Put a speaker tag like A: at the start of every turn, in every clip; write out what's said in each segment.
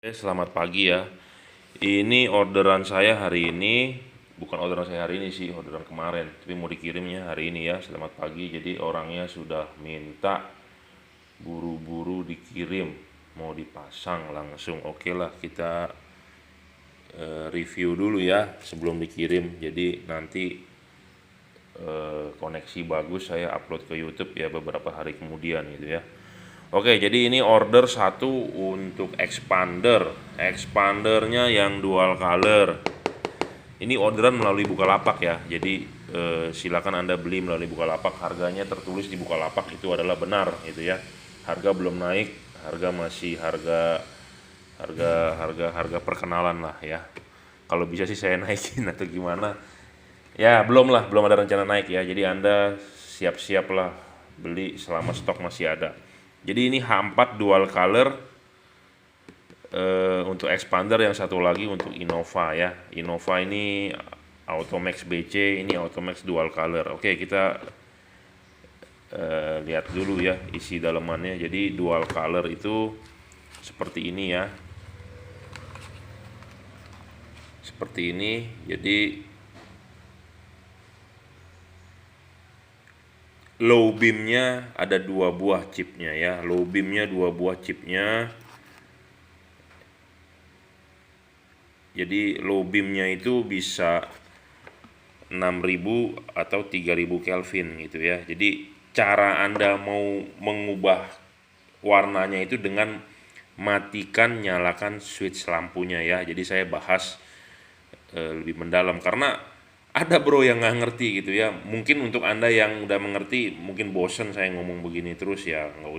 A: Selamat pagi ya. Ini orderan saya hari ini, bukan orderan saya hari ini sih, orderan kemarin. Tapi mau dikirimnya hari ini ya. Selamat pagi. Jadi orangnya sudah minta buru-buru dikirim, mau dipasang langsung. Oke lah, kita review dulu ya sebelum dikirim. Jadi nanti koneksi bagus saya upload ke YouTube ya beberapa hari kemudian gitu ya. Oke, jadi ini order satu untuk expander. Expandernya yang dual color. Ini orderan melalui Bukalapak ya. Jadi silakan Anda beli melalui Bukalapak. Harganya tertulis di Bukalapak itu adalah benar gitu ya. Harga belum naik, harga masih harga perkenalan lah ya. Kalau bisa sih saya naikin atau gimana. Ya, belum lah, belum ada rencana naik ya. Jadi Anda siap-siap lah beli selama stok masih ada. Jadi ini H4 dual color untuk expander, yang satu lagi untuk Innova ya. Innova ini Automax BC, ini Automax dual color. Oke, kita lihat dulu ya isi dalamannya. Jadi dual color itu seperti ini ya. Seperti ini. Jadi low beamnya ada 2 buah chipnya ya. Low beamnya 2 buah chipnya. Jadi low beamnya itu bisa 6000 atau 3000 Kelvin gitu ya. Jadi cara Anda mau mengubah warnanya itu dengan matikan nyalakan switch lampunya ya. Jadi saya bahas lebih mendalam karena ada bro yang nggak ngerti gitu ya. Mungkin untuk Anda yang udah mengerti mungkin bosen saya ngomong begini terus ya, nggak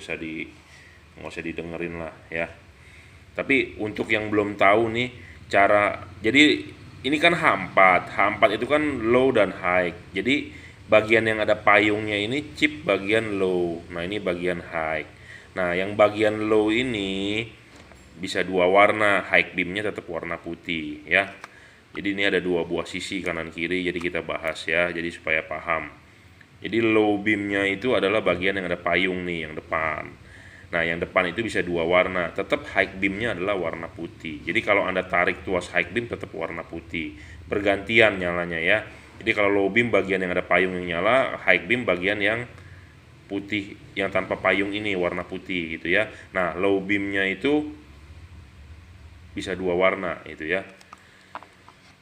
A: usah didengerin lah ya. Tapi untuk yang belum tahu nih cara, jadi ini kan H4. H4 itu kan low dan high. Jadi bagian yang ada payungnya ini chip bagian low. Nah, ini bagian high. Nah, yang bagian low ini bisa 2 warna, high beamnya tetap warna putih ya. Jadi ini ada 2 buah sisi kanan kiri, jadi kita bahas ya, jadi supaya paham. Jadi low beamnya itu adalah bagian yang ada payung nih, yang depan. Nah, yang depan itu bisa 2 warna, tetap high beamnya adalah warna putih. Jadi kalau Anda tarik tuas high beam tetap warna putih, bergantian nyalanya ya. Jadi kalau low beam bagian yang ada payung yang nyala, high beam bagian yang putih, yang tanpa payung ini warna putih gitu ya. Nah, low beamnya itu bisa 2 warna itu ya.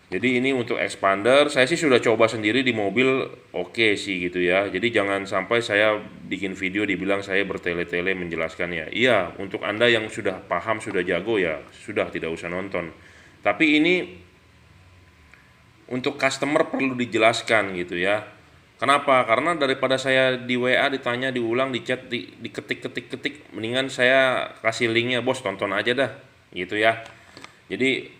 A: Jadi ini untuk expander, saya sih sudah coba sendiri di mobil, oke sih gitu ya. Jadi jangan sampai saya bikin video dibilang saya bertele-tele menjelaskannya. Iya, untuk Anda yang sudah paham, sudah jago ya, sudah tidak usah nonton. Tapi ini untuk customer perlu dijelaskan gitu ya. Kenapa? Karena daripada saya di WA ditanya, diulang, di chat, diketik-ketik-ketik, mendingan saya kasih linknya, bos tonton aja dah gitu ya. Jadi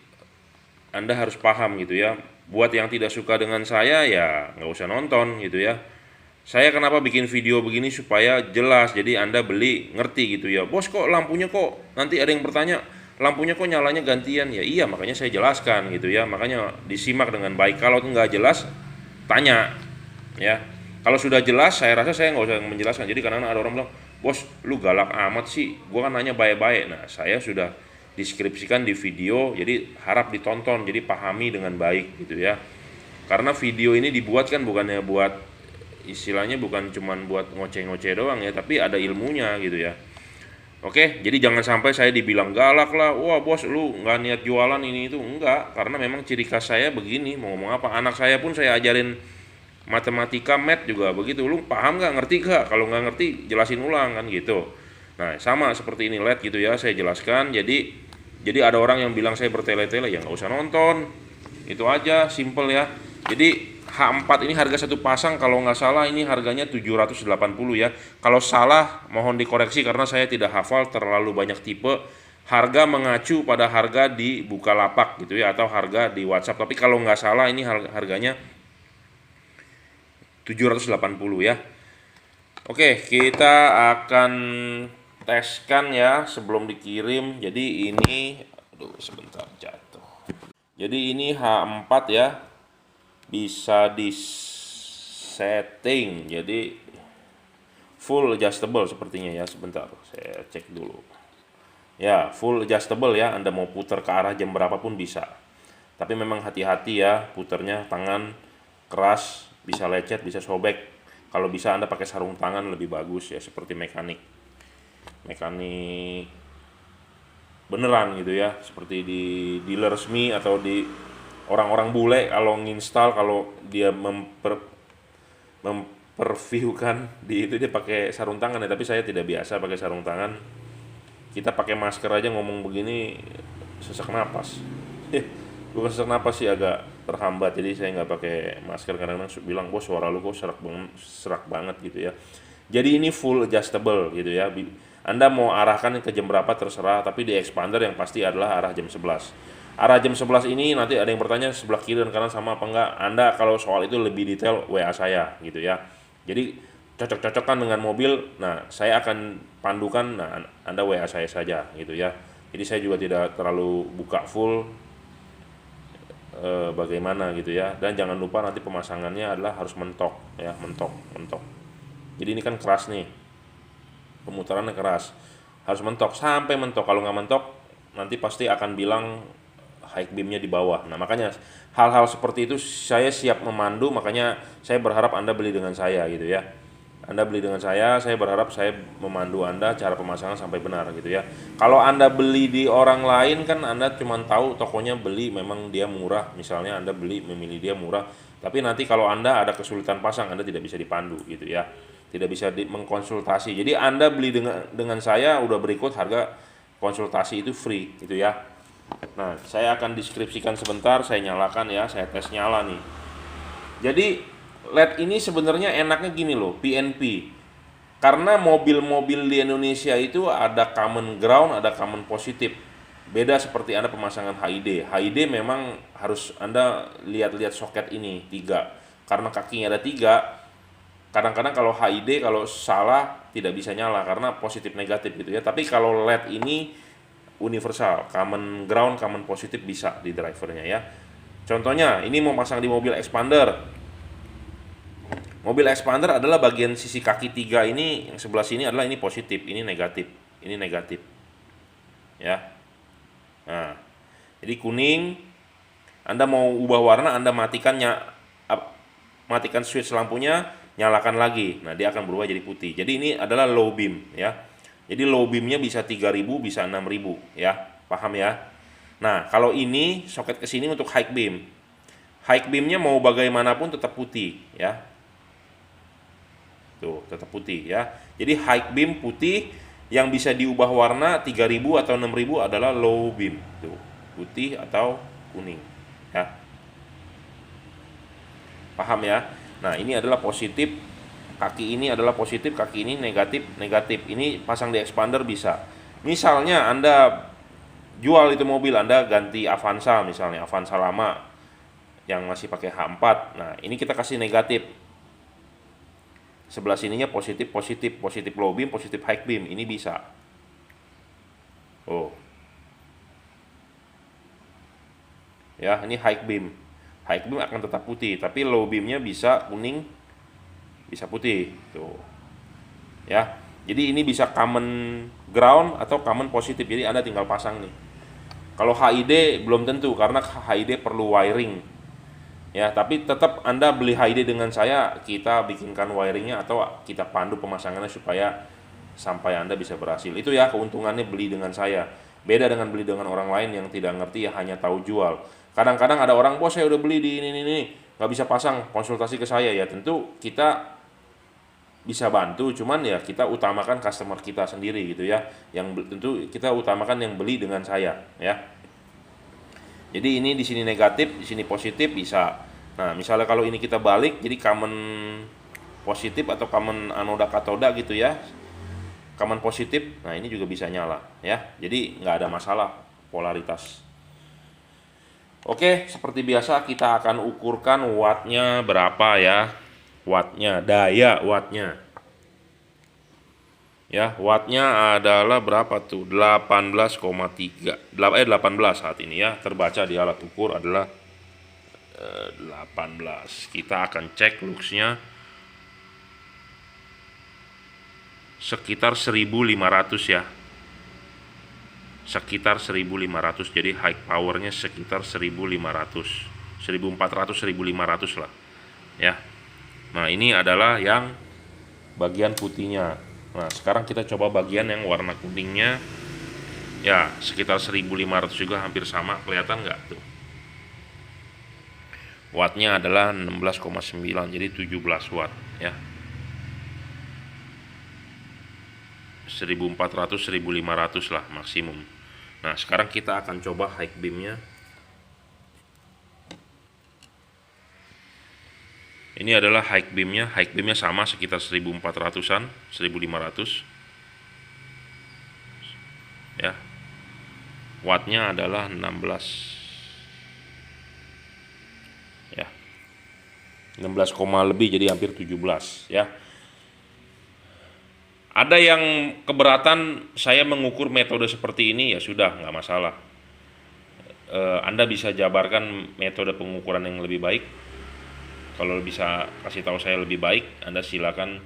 A: Anda harus paham gitu ya. Buat yang tidak suka dengan saya ya nggak usah nonton gitu ya. Saya kenapa bikin video begini supaya jelas. Jadi Anda beli ngerti gitu ya. Bos, kok lampunya kok nanti ada yang bertanya, lampunya kok nyalanya gantian ya. Iya, makanya saya jelaskan gitu ya. Makanya disimak dengan baik. Kalau nggak jelas tanya ya. Kalau sudah jelas saya rasa saya nggak usah menjelaskan. Jadi karena ada orang bilang, bos lu galak amat sih, gua kan nanya baik-baik. Nah, saya sudah deskripsikan di video, jadi harap ditonton, jadi pahami dengan baik gitu ya. Karena video ini dibuat kan bukannya buat, istilahnya bukan cuman buat ngoceh-ngoceh doang ya, tapi ada ilmunya gitu ya. Oke, jadi jangan sampai saya dibilang galak lah, wah bos lu nggak niat jualan ini itu, enggak, karena memang ciri khas saya begini. Mau ngomong apa, anak saya pun saya ajarin matematika, math juga begitu. Lu paham nggak, ngerti nggak? Kalau nggak ngerti jelasin ulang kan gitu. Nah, sama seperti ini LED gitu ya, saya jelaskan. Jadi ada orang yang bilang saya bertele-tele, ya nggak usah nonton. Itu aja, simple ya. Jadi H4 ini harga satu pasang kalau nggak salah ini harganya 780 ya. Kalau salah mohon dikoreksi karena saya tidak hafal terlalu banyak tipe. Harga mengacu pada harga di Bukalapak gitu ya, atau harga di WhatsApp. Tapi kalau nggak salah ini harganya 780 ya. Oke, kita akan teskan ya sebelum dikirim. Jadi ini, aduh sebentar jatuh. Jadi ini H4 ya, bisa di setting jadi full adjustable sepertinya ya. Sebentar saya cek dulu. Ya, full adjustable ya, Anda mau putar ke arah jam berapapun bisa. Tapi memang hati-hati ya, puternya tangan keras, bisa lecet, bisa sobek. Kalau bisa Anda pakai sarung tangan lebih bagus ya, seperti mekanik. Mekanik beneran gitu ya, seperti di dealer resmi atau di orang-orang bule kalau nginstal, kalau dia memperviewkan di itu dia pakai sarung tangan ya, tapi saya tidak biasa pakai sarung tangan. Kita pakai masker aja ngomong begini sesak napas. Bukan sesak napas sih, agak terhambat, jadi saya nggak pakai masker. Kadang-kadang bilang, bos suara lu kok serak banget gitu ya. Jadi ini full adjustable gitu ya. Anda mau arahkan ke jam berapa terserah, tapi di expander yang pasti adalah arah jam 11. Arah jam 11 ini nanti ada yang bertanya sebelah kiri dan kanan sama apa enggak. Anda kalau soal itu lebih detail WA saya gitu ya. Jadi cocok-cocokkan dengan mobil. Nah, saya akan pandukan. Nah, Anda WA saya saja gitu ya. Jadi saya juga tidak terlalu buka full bagaimana gitu ya. Dan jangan lupa nanti pemasangannya adalah harus mentok ya, mentok. Jadi ini kan keras nih, pemutarannya keras, harus mentok sampai mentok. Kalau nggak mentok nanti pasti akan bilang high beamnya di bawah. Nah, makanya hal-hal seperti itu saya siap memandu. Makanya saya berharap Anda beli dengan saya gitu ya. Anda beli dengan saya berharap saya memandu Anda cara pemasangan sampai benar gitu ya. Kalau Anda beli di orang lain kan Anda cuma tahu tokonya beli memang dia murah, misalnya Anda beli memilih dia murah, tapi nanti kalau Anda ada kesulitan pasang Anda tidak bisa dipandu gitu ya. Tidak bisa mengkonsultasi. Jadi Anda beli dengan saya udah berikut harga konsultasi itu free gitu ya. Nah, saya akan deskripsikan sebentar, saya nyalakan ya, saya tes nyala nih. Jadi LED ini sebenarnya enaknya gini loh, PNP. Karena mobil-mobil di Indonesia itu ada common ground, ada common positif. Beda seperti Anda pemasangan HID. HID memang harus Anda lihat-lihat soket ini, 3. Karena kakinya ada 3, kadang-kadang kalau HID kalau salah tidak bisa nyala karena positif negatif gitu ya. Tapi kalau LED ini universal, common ground, common positif bisa di drivernya ya. Contohnya, ini mau pasang di mobil expander. Mobil expander adalah bagian sisi kaki 3 ini, yang sebelah sini adalah ini positif, ini negatif, ini negatif. Ya. Nah, jadi kuning, Anda mau ubah warna, Anda matikan switch lampunya, nyalakan lagi. Nah, dia akan berubah jadi putih. Jadi ini adalah low beam ya. Jadi low beamnya bisa 3000, bisa 6000 ya. Paham ya? Nah, kalau ini soket ke sini untuk high beam. High beamnya mau bagaimanapun tetap putih ya. Tuh, tetap putih ya. Jadi high beam putih, yang bisa diubah warna 3000 atau 6000 adalah low beam. Tuh, putih atau kuning ya. Paham ya? Nah, ini adalah positif. Kaki ini adalah positif, kaki ini negatif, negatif. Ini pasang di expander bisa. Misalnya Anda jual itu mobil, Anda ganti Avanza misalnya, Avanza lama yang masih pakai H4. Nah, ini kita kasih negatif. Sebelah sininya positif, positif, positif low beam, positif high beam. Ini bisa. Oh. Ya, ini high beam. High beam akan tetap putih, tapi low beamnya bisa kuning, bisa putih. Tuh. Ya. Jadi ini bisa common ground atau common positif. Jadi Anda tinggal pasang nih. Kalau HID belum tentu karena HID perlu wiring. Ya, tapi tetap Anda beli HID dengan saya, kita bikinkan wiringnya atau kita pandu pemasangannya supaya sampai Anda bisa berhasil. Itu ya keuntungannya beli dengan saya. Beda dengan beli dengan orang lain yang tidak ngerti, ya hanya tahu jual. Kadang-kadang ada orang, bos saya udah beli di ini, nggak bisa pasang, konsultasi ke saya. Ya tentu kita bisa bantu, cuman ya kita utamakan customer kita sendiri gitu ya. Yang tentu kita utamakan yang beli dengan saya ya. Jadi ini di sini negatif, di sini positif bisa. Nah, misalnya kalau ini kita balik, jadi common positif atau common anoda katoda gitu ya. Common positif, nah ini juga bisa nyala ya. Jadi nggak ada masalah polaritas. Oke, seperti biasa kita akan ukurkan wattnya berapa ya. Wattnya, daya wattnya. Ya, wattnya adalah berapa tuh? 18,3. 18 saat ini ya. Terbaca di alat ukur adalah 18. Kita akan cek luxnya sekitar 1500 ya. sekitar 1500, jadi high powernya sekitar 1500, 1400, 1500 lah ya. Nah ini adalah yang bagian putihnya. Nah sekarang kita coba bagian yang warna kuningnya, ya sekitar 1500 juga, hampir sama, kelihatan nggak tuh. Wattnya adalah 16,9, jadi 17 watt ya. 1400, 1500 lah maksimum. Nah sekarang kita akan coba high beamnya. Ini adalah high beamnya sama sekitar 1400-an, 1500 ya. Wattnya adalah 16 ya, 16, lebih, jadi hampir 17 ya. Ada yang keberatan saya mengukur metode seperti ini, ya sudah, nggak masalah. Anda bisa jabarkan metode pengukuran yang lebih baik. Kalau bisa kasih tahu saya lebih baik, Anda silakan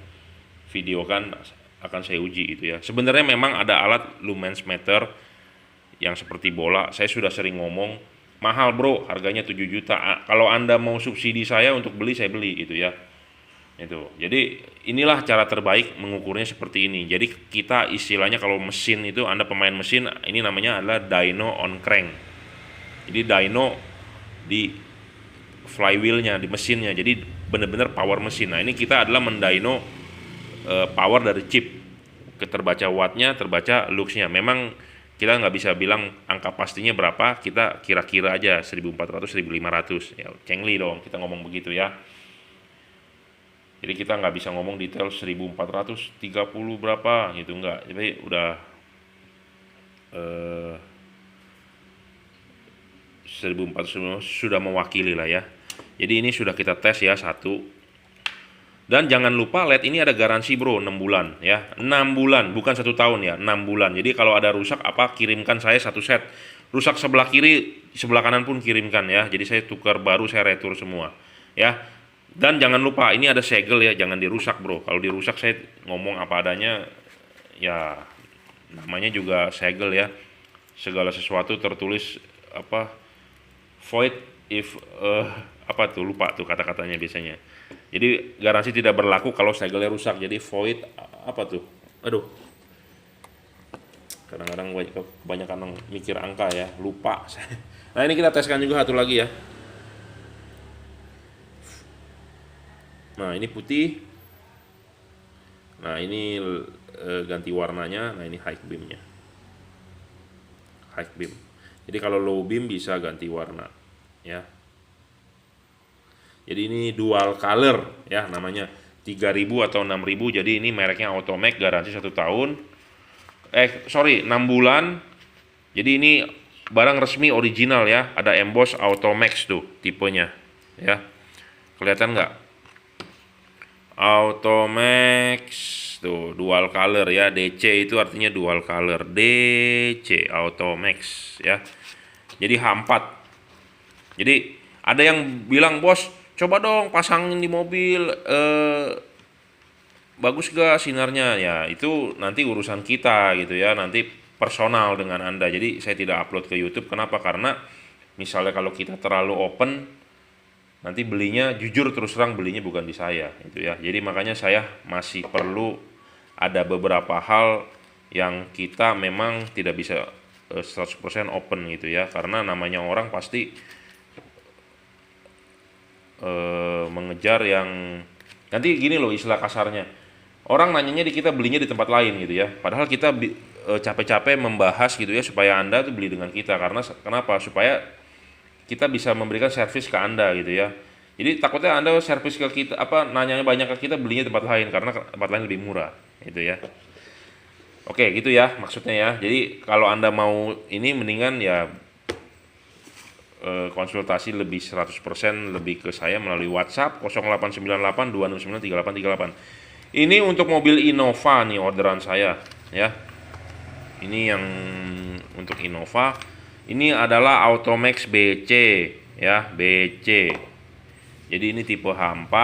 A: videokan, akan saya uji gitu ya. Sebenarnya memang ada alat lumens meter yang seperti bola. Saya sudah sering ngomong, mahal bro, harganya 7 juta. Kalau Anda mau subsidi saya untuk beli, saya beli gitu ya. Itu. Jadi inilah cara terbaik mengukurnya seperti ini. Jadi kita istilahnya kalau mesin itu, Anda pemain mesin, ini namanya adalah dyno on crank. Jadi dyno di flywheelnya, di mesinnya, jadi benar-benar power mesin. Nah ini kita adalah mendyno power dari chip, terbaca wattnya, terbaca luxnya. Memang kita nggak bisa bilang angka pastinya berapa, kita kira-kira aja 1400, 1500 ya, cengli dong kita ngomong begitu ya. Jadi kita nggak bisa ngomong detail 1430 berapa gitu, nggak. Jadi udah 1400 sudah mewakili lah ya. Jadi ini sudah kita tes ya, satu. Dan jangan lupa LED ini ada garansi bro, 6 bulan ya. 6 bulan, bukan 1 tahun ya, 6 bulan. Jadi kalau ada rusak apa, kirimkan saya 1 set. Rusak sebelah kiri, sebelah kanan pun kirimkan ya. Jadi saya tukar baru, saya retur semua ya. Dan jangan lupa ini ada segel ya, jangan dirusak bro. Kalau dirusak saya ngomong apa adanya ya, namanya juga segel ya. Segala sesuatu tertulis apa, void if apa tuh, lupa tuh kata-katanya biasanya. Jadi garansi tidak berlaku kalau segelnya rusak. Jadi void apa tuh? Aduh. Kadang-kadang kebanyakan mikir angka ya, lupa. Nah, ini kita teskan juga satu lagi ya. Nah, ini putih. Nah, ini ganti warnanya. Nah, ini high beamnya. High beam. Jadi kalau low beam bisa ganti warna ya. Jadi ini dual color ya namanya, 3000 atau 6000. Jadi ini mereknya Automax, garansi 1 tahun. 6 bulan. Jadi ini barang resmi original ya. Ada emboss Automax tuh tipenya ya. Kelihatan nggak? Automax tuh dual color ya. DC itu artinya dual color. DC Automax ya. Jadi H4. Jadi ada yang bilang, bos coba dong pasangin di mobil, bagus gak sinarnya? Ya itu nanti urusan kita gitu ya, nanti personal dengan Anda. Jadi saya tidak upload ke YouTube. Kenapa? Karena misalnya kalau kita terlalu open, nanti belinya, jujur terus terang, belinya bukan di saya itu ya. Jadi makanya saya masih perlu ada beberapa hal yang kita memang tidak bisa 100% open gitu ya, karena namanya orang pasti mengejar yang nanti gini loh, istilah kasarnya, orang nanyanya di kita belinya di tempat lain gitu ya, padahal kita capek-capek membahas gitu ya supaya Anda tuh beli dengan kita. Karena kenapa? Supaya kita bisa memberikan servis ke Anda gitu ya. Jadi takutnya Anda servis ke kita, apa, nanyanya banyak ke kita, belinya tempat lain karena tempat lain lebih murah gitu ya. Oke gitu ya maksudnya ya. Jadi kalau Anda mau ini, mendingan ya konsultasi lebih 100% lebih ke saya melalui WhatsApp 0898 269 3838. Ini untuk mobil Innova nih orderan saya ya. Ini yang untuk Innova. Ini adalah Automax BC ya, BC. Jadi ini tipe H4.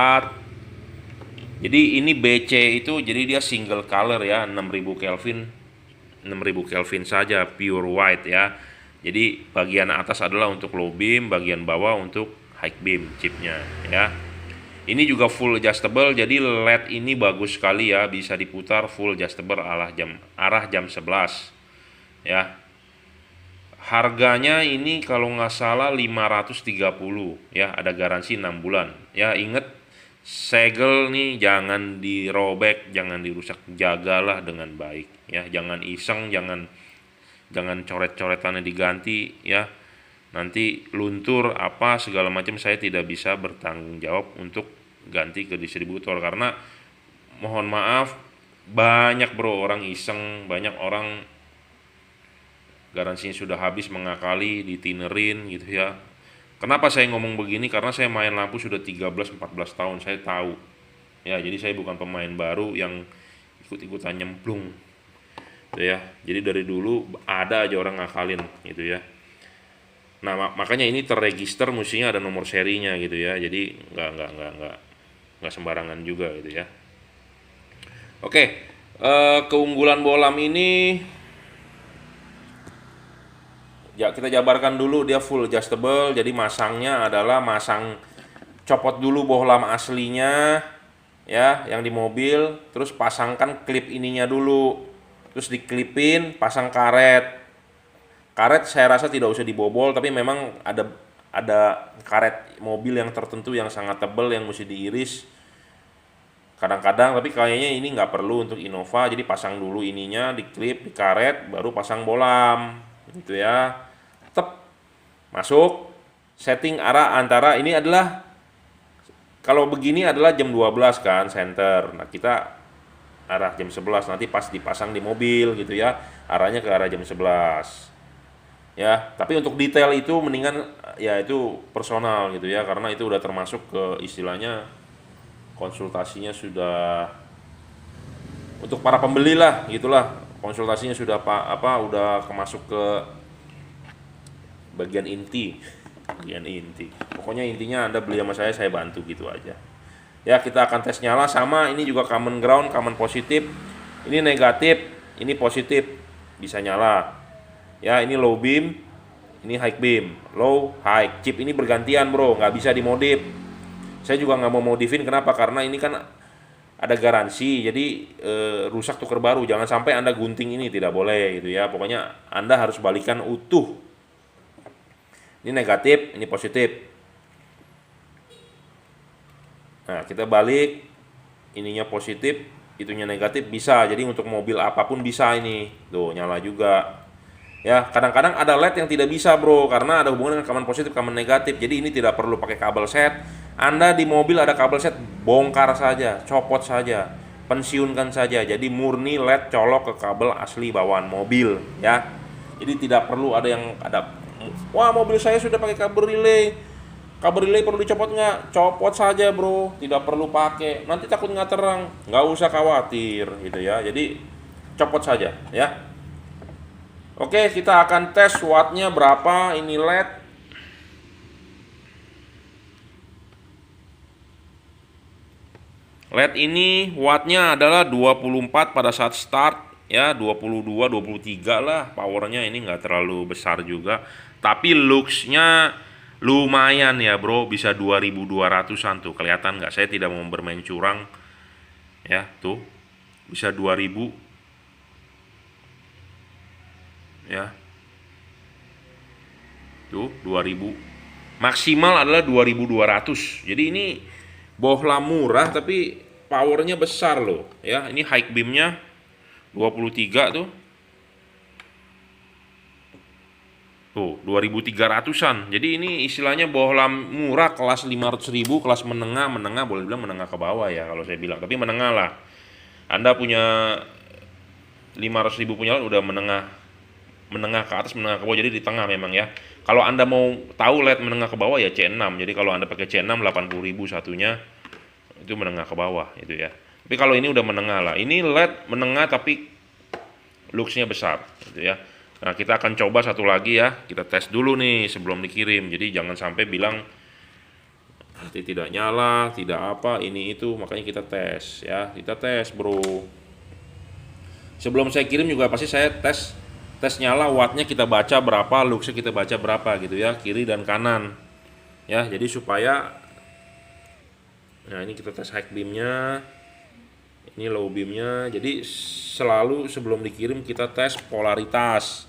A: Jadi ini BC itu jadi dia single color ya, 6000 Kelvin. 6000 Kelvin saja, pure white ya. Jadi bagian atas adalah untuk low beam, bagian bawah untuk high beam chipnya ya. Ini juga full adjustable, jadi LED ini bagus sekali ya, bisa diputar full adjustable arah jam 11 ya. Harganya ini kalau nggak salah 530 ya, ada garansi 6 bulan ya. Inget, segel nih jangan dirobek, jangan dirusak, jagalah dengan baik ya. Jangan iseng, jangan coret-coretannya diganti ya, nanti luntur apa segala macam, saya tidak bisa bertanggung jawab untuk ganti ke distributor, karena mohon maaf banyak bro orang iseng, banyak orang garansinya sudah habis mengakali ditinerin gitu ya. Kenapa saya ngomong begini, karena saya main lampu sudah 13-14 tahun, saya tahu ya. Jadi saya bukan pemain baru yang ikut-ikutan nyemplung gitu ya. Jadi dari dulu ada aja orang ngakalin gitu ya. Nah makanya ini terregister, mestinya ada nomor serinya gitu ya. Jadi nggak sembarangan juga gitu ya. Oke, keunggulan bohlam ini ya kita jabarkan dulu. Dia full adjustable, jadi masangnya adalah masang, copot dulu bohlam aslinya ya yang di mobil, terus pasangkan klip ininya dulu, terus diklipin, pasang karet. Karet saya rasa tidak usah dibobol, tapi memang ada karet mobil yang tertentu yang sangat tebal yang mesti diiris kadang-kadang, tapi kayaknya ini nggak perlu untuk Innova. Jadi pasang dulu ininya, diklip, di karet, baru pasang bohlam gitu ya. Tep, masuk, setting arah antara, ini adalah kalau begini adalah jam 12 kan center. Nah kita arah jam 11, nanti pas dipasang di mobil gitu ya, arahnya ke arah jam 11 ya. Tapi untuk detail itu mendingan ya itu personal gitu ya, karena itu udah termasuk ke istilahnya konsultasinya sudah untuk para pembeli lah gitulah, konsultasinya sudah udah masuk ke bagian inti. Pokoknya intinya Anda beli sama saya bantu gitu aja ya. Kita akan tes nyala, sama ini juga common ground, common positif, ini negatif, ini positif, bisa nyala ya. Ini low beam, ini high beam, low high, chip ini bergantian bro, nggak bisa dimodif. Saya juga nggak mau modifin, kenapa? Karena ini kan ada garansi, jadi rusak tuker baru. Jangan sampai Anda gunting ini, tidak boleh gitu ya. Pokoknya Anda harus balikan utuh. Ini negatif, ini positif. Nah kita balik, ininya positif, itunya negatif, bisa. Jadi untuk mobil apapun bisa ini, tuh nyala juga ya. Kadang-kadang ada LED yang tidak bisa bro, karena ada hubungan dengan common positif, common negatif. Jadi ini tidak perlu pakai kabel set. Anda di mobil ada kabel set, bongkar saja, copot saja, pensiunkan saja. Jadi murni LED colok ke kabel asli bawaan mobil ya. Jadi tidak perlu ada wah mobil saya sudah pakai kabel relay perlu dicopot nggak? Copot saja bro, tidak perlu pakai, nanti takut nggak terang, nggak usah khawatir gitu ya. Jadi copot saja ya. Oke, kita akan tes wattnya berapa ini LED. LED ini wattnya adalah 24 pada saat start ya, 22, 23 lah powernya. Ini nggak terlalu besar juga, tapi looksnya lumayan ya bro, bisa 2200an tuh, kelihatan nggak? Saya tidak mau bermain curang ya, tuh bisa 2000 ya, tuh 2000, maksimal adalah 2200. Jadi ini bohlam murah tapi powernya besar loh ya. Ini high beamnya 23 tuh 2300an. Jadi ini istilahnya bohlam murah kelas 500.000, kelas menengah boleh bilang menengah ke bawah ya kalau saya bilang, tapi menengah lah. Anda punya 500.000 punya udah menengah ke atas, menengah ke bawah, jadi di tengah memang ya. Kalau Anda mau tahu LED menengah ke bawah ya C6. Jadi kalau Anda pakai C6 80.000 satunya, itu menengah ke bawah itu ya. Tapi kalau ini udah menengah lah. Ini LED menengah tapi looksnya besar gitu ya. Nah kita akan coba satu lagi ya, kita tes dulu nih sebelum dikirim. Jadi jangan sampai bilang nanti tidak nyala, tidak apa, ini itu. Makanya kita tes ya, kita tes bro. Sebelum saya kirim juga pasti saya tes tes nyala, wattnya kita baca berapa, luxnya kita baca berapa gitu ya, kiri dan kanan ya. Jadi supaya, nah ini kita tes high beamnya, ini low beamnya. Jadi selalu sebelum dikirim kita tes polaritas.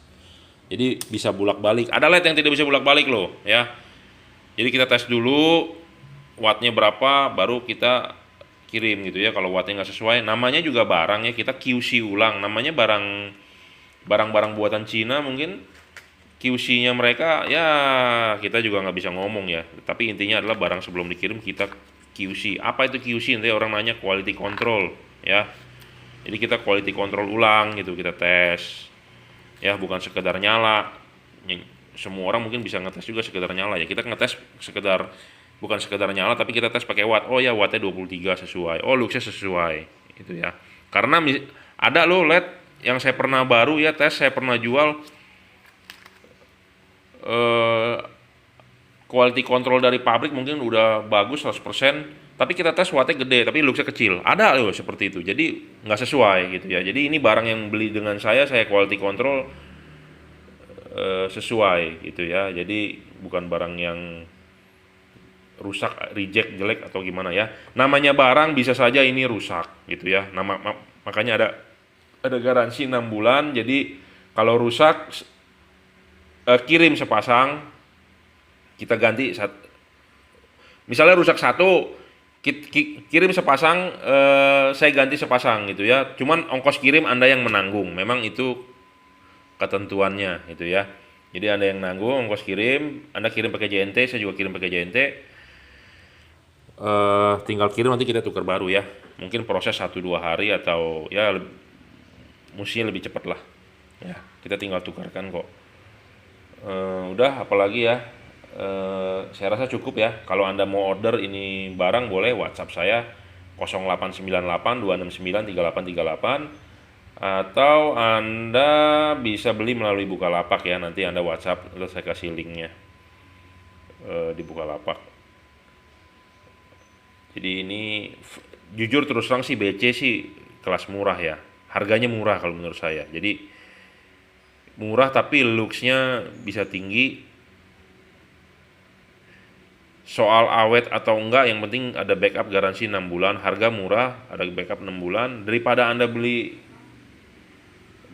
A: Jadi bisa bolak-balik. Ada LED yang tidak bisa bolak-balik loh ya. Jadi kita tes dulu wattnya berapa, baru kita kirim gitu ya. Kalau wattnya nggak sesuai, namanya juga barang ya, kita QC ulang. Namanya barang-barang buatan Cina, mungkin QC-nya mereka ya kita juga nggak bisa ngomong ya. Tapi intinya adalah barang sebelum dikirim kita QC. Apa itu QC? Nanti orang nanya quality control ya. Jadi kita quality control ulang gitu, kita tes ya, bukan sekedar nyala. Semua orang mungkin bisa ngetes juga sekedar nyala ya. Kita ngetes sekedar, bukan sekedar nyala, tapi kita tes pakai watt. Oh ya, wattnya 23 sesuai. Oh, luxnya sesuai itu ya. Karena ada loh LED yang saya pernah baru ya tes, saya pernah jual eh, quality control dari pabrik mungkin udah bagus 100%, tapi kita tes wattnya gede tapi luxnya kecil. Ada loh seperti itu. Jadi nggak sesuai gitu ya. Jadi ini barang yang beli dengan saya quality control sesuai gitu ya. Jadi bukan barang yang rusak, reject, jelek atau gimana ya. Namanya barang bisa saja ini rusak gitu ya. Makanya ada garansi 6 bulan. Jadi kalau rusak kirim sepasang, kita ganti. Misalnya rusak satu, kirim sepasang, saya ganti sepasang gitu ya. Cuman ongkos kirim Anda yang menanggung. Memang itu ketentuannya gitu ya. Jadi Anda yang nanggung ongkos kirim, Anda kirim pakai JNT, saya juga kirim pakai JNT. Tinggal kirim, nanti kita tukar baru ya. Mungkin proses 1-2 hari atau ya mestinya lebih cepat lah. Ya, kita tinggal tukarkan kok. Udah, apalagi ya. Saya rasa cukup ya. Kalau Anda mau order ini barang, boleh WhatsApp saya 0898 269 3838, atau Anda bisa beli melalui Bukalapak ya. Nanti Anda WhatsApp, lalu saya kasih linknya di Bukalapak. Jadi ini jujur terus terang sih, BC sih kelas murah ya. Harganya murah kalau menurut saya. Jadi murah tapi looks-nya bisa tinggi. Soal awet atau enggak, yang penting ada backup garansi 6 bulan. Harga murah, ada backup 6 bulan. Daripada Anda beli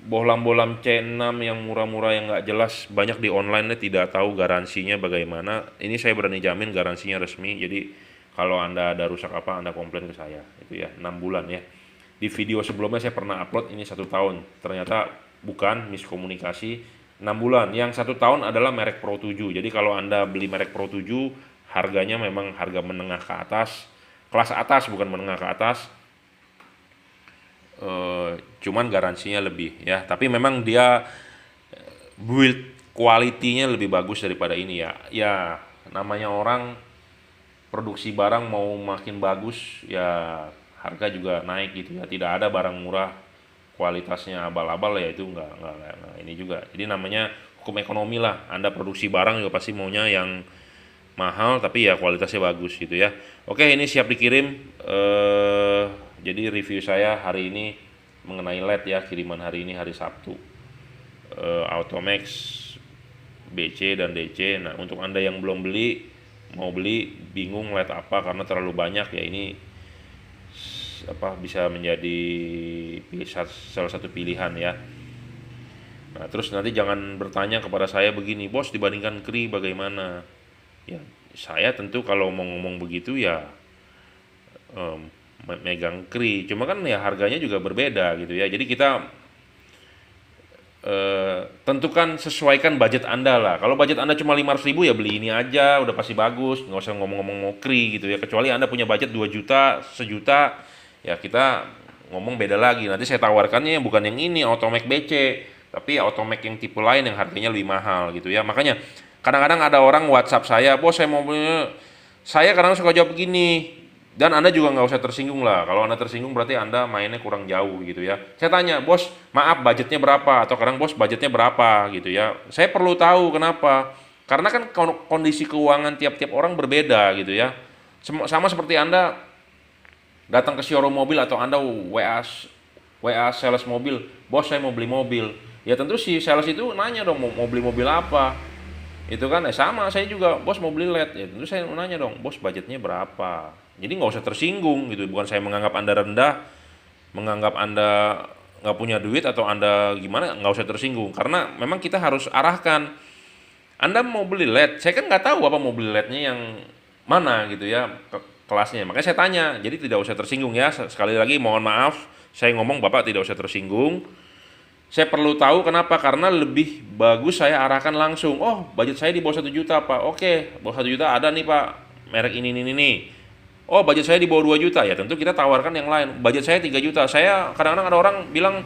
A: bohlam-bohlam C6 yang murah-murah yang nggak jelas, banyak di online tidak tahu garansinya bagaimana. Ini saya berani jamin garansinya resmi. Jadi kalau Anda ada rusak apa, Anda komplain ke saya. Itu ya, 6 bulan ya. Di video sebelumnya saya pernah upload ini 1 tahun. Ternyata bukan, miskomunikasi. 6 bulan. Yang 1 tahun adalah merek Pro 7. Jadi kalau Anda beli merek Pro 7, harganya memang harga menengah ke atas. Kelas atas, bukan menengah ke atas. Cuman garansinya lebih ya. Tapi memang dia build quality-nya lebih bagus daripada ini ya. Ya, namanya orang produksi barang mau makin bagus ya, harga juga naik gitu ya. Tidak ada barang murah kualitasnya abal-abal ya, itu enggak ini juga. Jadi namanya hukum ekonomi lah. Anda produksi barang juga pasti maunya yang mahal tapi ya kualitasnya bagus gitu ya. Oke, ini siap dikirim. Jadi review saya hari ini mengenai LED ya, kiriman hari ini hari Sabtu. Automax BC dan DC. Nah, untuk Anda yang belum beli, mau beli bingung LED apa karena terlalu banyak ya, ini bisa menjadi salah satu pilihan ya. Nah, terus nanti jangan bertanya kepada saya begini, bos dibandingkan Kri bagaimana ya. Saya tentu kalau mau ngomong begitu ya megang Kri, cuma kan ya harganya juga berbeda gitu ya. Jadi kita tentukan, sesuaikan budget Anda lah. Kalau budget Anda cuma 500.000 ya beli ini aja, udah pasti bagus, nggak usah ngomong-ngomong mau Kri gitu ya. Kecuali Anda punya budget 2 juta, 1 juta, ya kita ngomong beda lagi. Nanti saya tawarkannya bukan yang ini Automac BC, tapi Automac yang tipe lain yang harganya lebih mahal gitu ya. Makanya kadang-kadang ada orang WhatsApp saya, bos saya mau beli, saya kadang suka jawab begini. Dan Anda juga nggak usah tersinggung lah. Kalau Anda tersinggung berarti Anda mainnya kurang jauh gitu ya. Saya tanya, bos, maaf budgetnya berapa? Atau kadang bos budgetnya berapa gitu ya. Saya perlu tahu kenapa. Karena kan kondisi keuangan tiap-tiap orang berbeda gitu ya. Sama seperti Anda datang ke showroom mobil atau Anda WA WA sales mobil, bos saya mau beli mobil. Ya tentu si sales itu nanya dong mau beli mobil apa. Itu kan sama saya juga, bos mau beli LED. Ya tentu saya mau nanya dong, bos budgetnya berapa. Jadi nggak usah tersinggung gitu. Bukan saya menganggap Anda rendah, menganggap Anda nggak punya duit atau Anda gimana, nggak usah tersinggung. Karena memang kita harus arahkan, Anda mau beli LED, saya kan nggak tahu apa mau beli LED-nya yang mana gitu ya, kelasnya. Makanya saya tanya, jadi tidak usah tersinggung ya. Sekali lagi mohon maaf, saya ngomong Bapak tidak usah tersinggung. Saya perlu tahu kenapa, karena lebih bagus saya arahkan langsung. Oh, budget saya di bawah 1 juta, Pak. Oke, bawah 1 juta ada nih, Pak. Merek ini nih. Oh, budget saya di bawah 2 juta. Ya, tentu kita tawarkan yang lain. Budget saya 3 juta. Saya kadang-kadang ada orang bilang,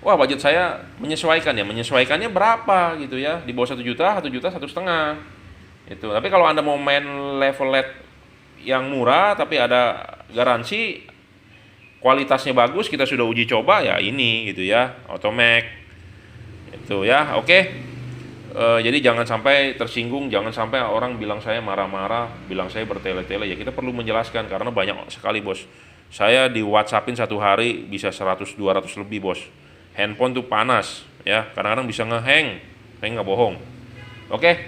A: "Wah, budget saya menyesuaikan ya." Menyesuaikannya berapa gitu ya? Di bawah 1 juta, 1 juta, 1,5. Itu. Tapi kalau Anda mau main level LED yang murah tapi ada garansi, kualitasnya bagus, kita sudah uji coba ya ini gitu ya, Automac itu ya. Oke. Jadi jangan sampai tersinggung, jangan sampai orang bilang saya marah-marah, bilang saya bertele-tele. Ya kita perlu menjelaskan karena banyak sekali bos, saya di WhatsAppin satu hari bisa 100-200 lebih bos. Handphone tuh panas ya, kadang-kadang bisa ngehang, saya nggak bohong. Oke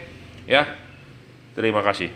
A: ya, terima kasih.